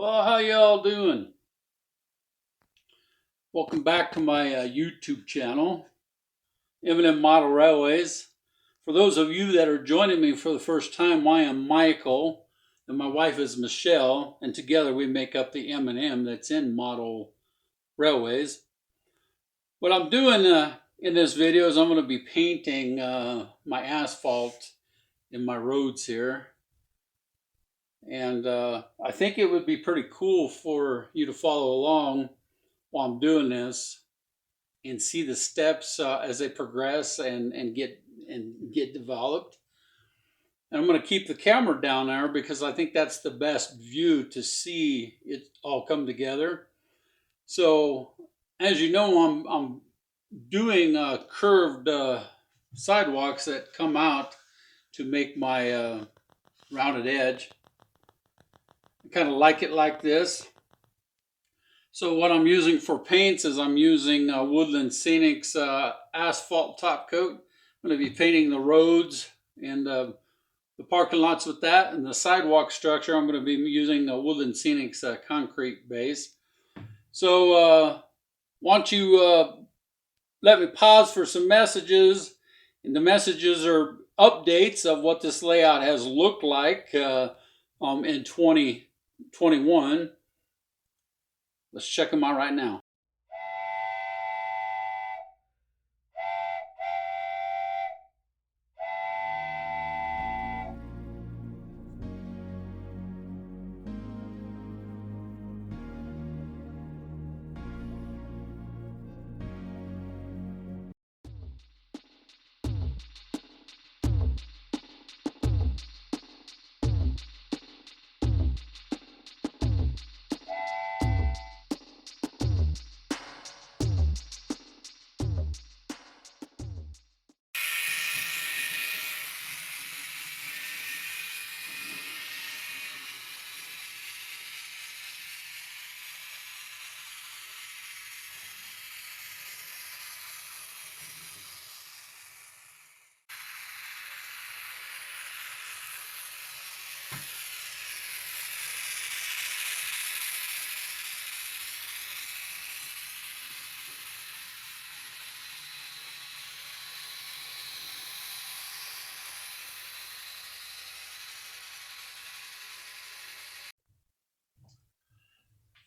Well, how y'all doing? Welcome back to my YouTube channel, M&M Model Railways. For those of you that are joining me for the first time, I am Michael, and my wife is Michele, and together we make up the M&M that's in Model Railways. What I'm doing in this video is I'm going to be painting my asphalt in my roads here. And I think it would be pretty cool for you to follow along while I'm doing this and see the steps as they progress and get developed. And I'm going to keep the camera down there because I think that's the best view to see it all come together. So as you know, I'm doing curved sidewalks that come out to make my rounded edge. I kind of like it like this. So what I'm using for paints is I'm using Woodland Scenics asphalt top coat. I'm going to be painting the roads and the parking lots with that, and the sidewalk structure I'm going to be using the Woodland Scenics concrete base. So why don't you let me pause for some messages, and the messages are updates of what this layout has looked like in 2021. Let's check them out right now.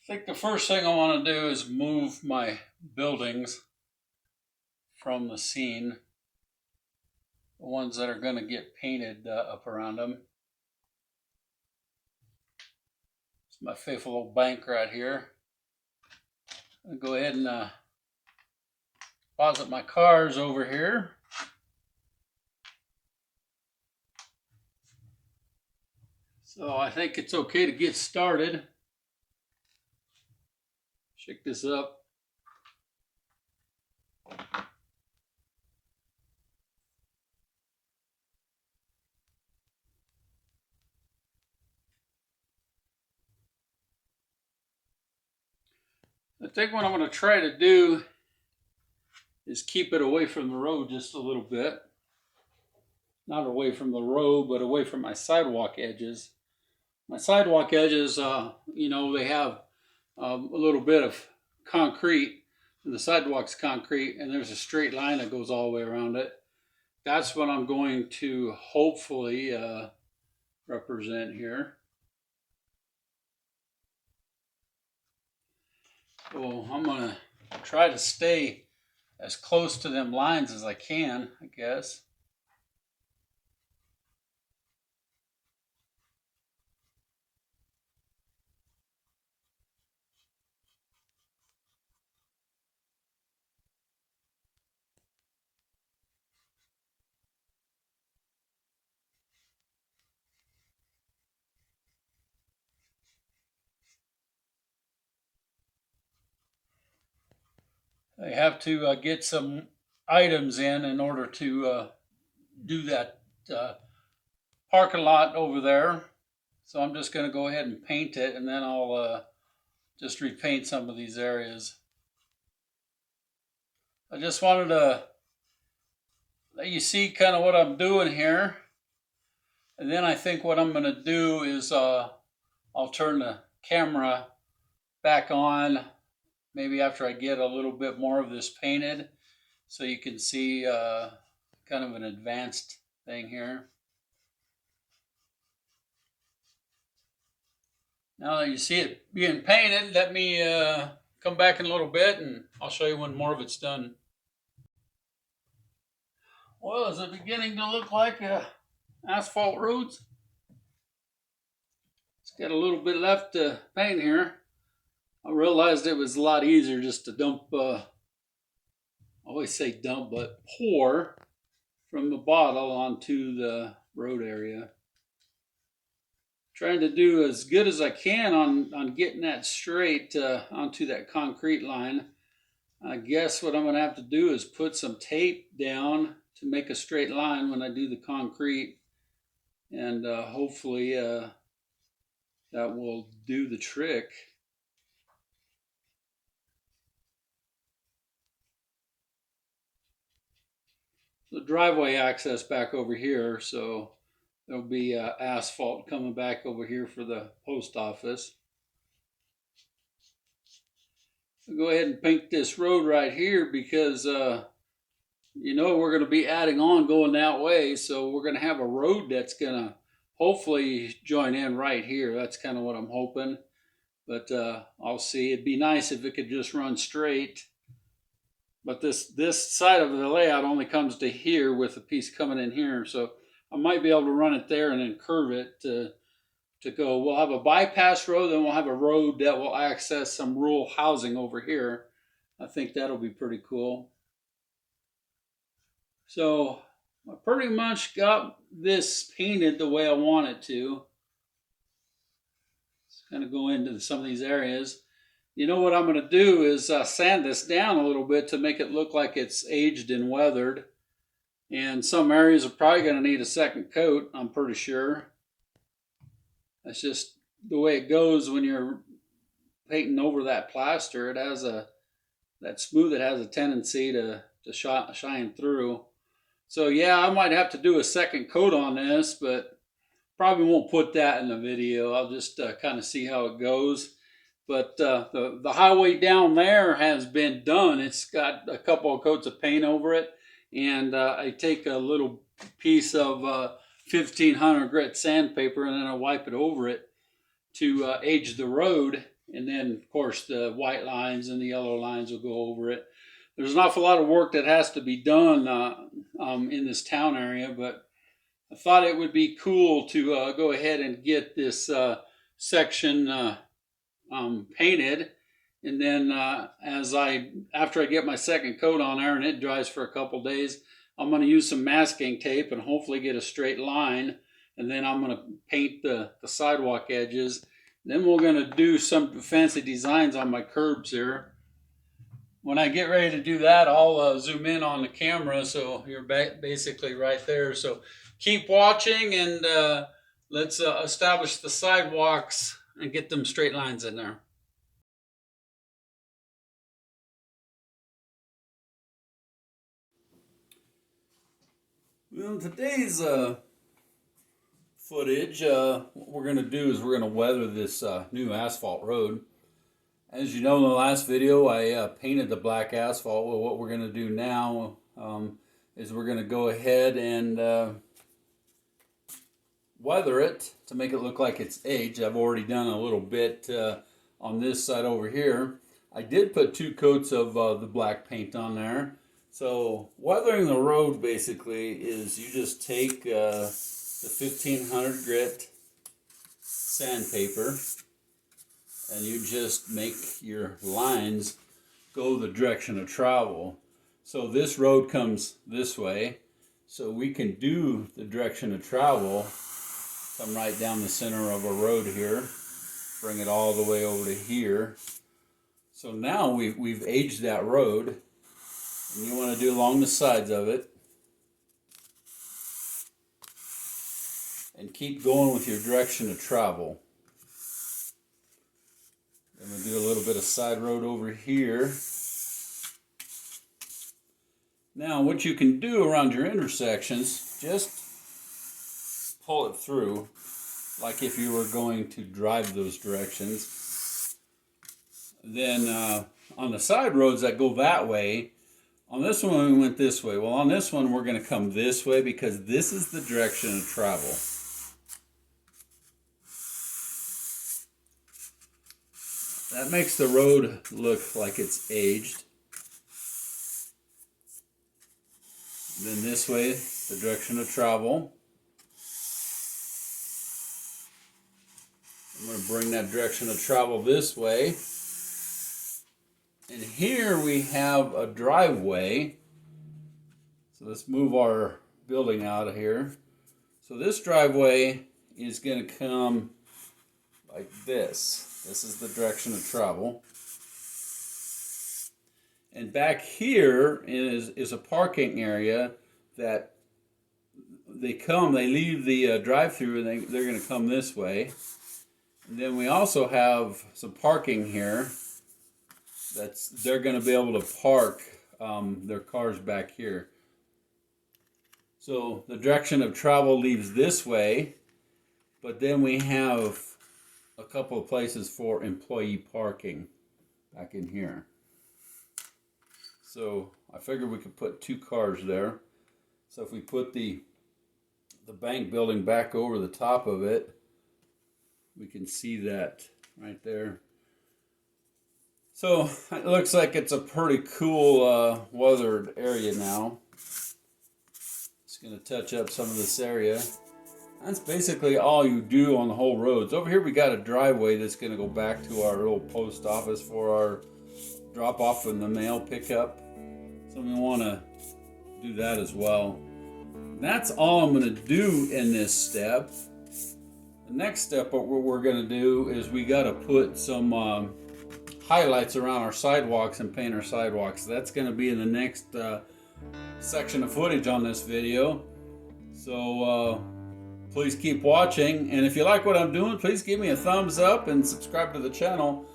I think the first thing I want to do is move my buildings from the scene, the ones that are going to get painted up around them. It's my faithful old bank right here. I'll go ahead and deposit my cars over here. So I think it's okay to get started. Shake this up. I think what I'm going to try to do is keep it away from the road just a little bit. Not away from the road, but away from my sidewalk edges. My sidewalk edges, you know, they have a little bit of concrete. The sidewalk's concrete, and there's a straight line that goes all the way around it. That's what I'm going to hopefully represent here. So I'm going to try to stay as close to them lines as I can, I guess. I have to get some items in order to do that parking lot over there. So I'm just going to go ahead and paint it, and then I'll just repaint some of these areas. I just wanted to let you see kind of what I'm doing here. And then I think what I'm going to do is I'll turn the camera back on, maybe after I get a little bit more of this painted, so you can see kind of an advanced thing here. Now that you see it being painted, let me come back in a little bit and I'll show you when more of it's done. Well, is it beginning to look like asphalt roads? It's got a little bit left to paint here. I realized it was a lot easier just to dump, I always say dump, but pour from the bottle onto the road area. Trying to do as good as I can on getting that straight onto that concrete line. I guess what I'm going to have to do is put some tape down to make a straight line when I do the concrete, and hopefully that will do the trick. The driveway access back over here, so there'll be asphalt coming back over here for the post office. I'll go ahead and paint this road right here because you know we're going to be adding on going that way, so we're going to have a road that's going to hopefully join in right here. That's kind of what I'm hoping, but I'll see. It'd be nice if it could just run straight, but this side of the layout only comes to here with a piece coming in here, so I might be able to run it there and then curve it to go. We'll have a bypass road, then we'll have a road that will access some rural housing over here. I think that'll be pretty cool. So I pretty much got this painted the way I want it to. Let's kind of go into some of these areas. You know what I'm going to do is sand this down a little bit to make it look like it's aged and weathered. And some areas are probably going to need a second coat, I'm pretty sure. That's just the way it goes when you're painting over that plaster. It has that smooth, it has a tendency to shine through. So yeah, I might have to do a second coat on this, but probably won't put that in the video. I'll just kind of see how it goes. But the highway down there has been done. It's got a couple of coats of paint over it, and I take a little piece of 1500 grit sandpaper and then I wipe it over it to age the road, and then of course the white lines and the yellow lines will go over it. There's an awful lot of work that has to be done in this town area, but I thought it would be cool to go ahead and get this section painted, and then after I get my second coat on there and it dries for a couple days, I'm going to use some masking tape and hopefully get a straight line, and then I'm going to paint the sidewalk edges. Then we're going to do some fancy designs on my curbs here. When I get ready to do that, I'll zoom in on the camera so you're basically right there. So keep watching, and let's establish the sidewalks and get them straight lines in there. Well, in today's footage, what we're going to do is we're going to weather this new asphalt road. As you know, in the last video, I painted the black asphalt. Well, what we're going to do now is we're going to go ahead and weather it to make it look like it's aged. I've already done a little bit on this side over here. I did put 2 coats of the black paint on there. So weathering the road basically is you just take the 1500 grit sandpaper and you just make your lines go the direction of travel. So this road comes this way, so we can do the direction of travel, come right down the center of a road here, bring it all the way over to here. So now we've aged that road, and you want to do along the sides of it, and keep going with your direction of travel. I'm going to do a little bit of side road over here. Now what you can do around your intersections, just pull it through like if you were going to drive those directions. Then on the side roads that go that way, on this one we went this way. Well, on this one we're going to come this way because this is the direction of travel. That makes the road look like it's aged. Then this way, the direction of travel. I'm going to bring that direction of travel this way. And here we have a driveway. So let's move our building out of here. So this driveway is going to come like this. This is the direction of travel. And back here is a parking area that they leave the drive-through, and they're going to come this way. And then we also have some parking here they're going to be able to park their cars back here. So the direction of travel leaves this way, but then we have a couple of places for employee parking back in here. So I figured we could put 2 cars there. So if we put the bank building back over the top of it, we can see that right there. So it looks like it's a pretty cool weathered area now. Just going to touch up some of this area. That's basically all you do on the whole roads. Over here we got a driveway that's going to go back to our little post office for our drop off and the mail pickup. So we want to do that as well. That's all I'm going to do in this step. The next step, what we're going to do is we got to put some highlights around our sidewalks and paint our sidewalks. That's going to be in the next section of footage on this video. So please keep watching, and if you like what I'm doing, please give me a thumbs up and subscribe to the channel.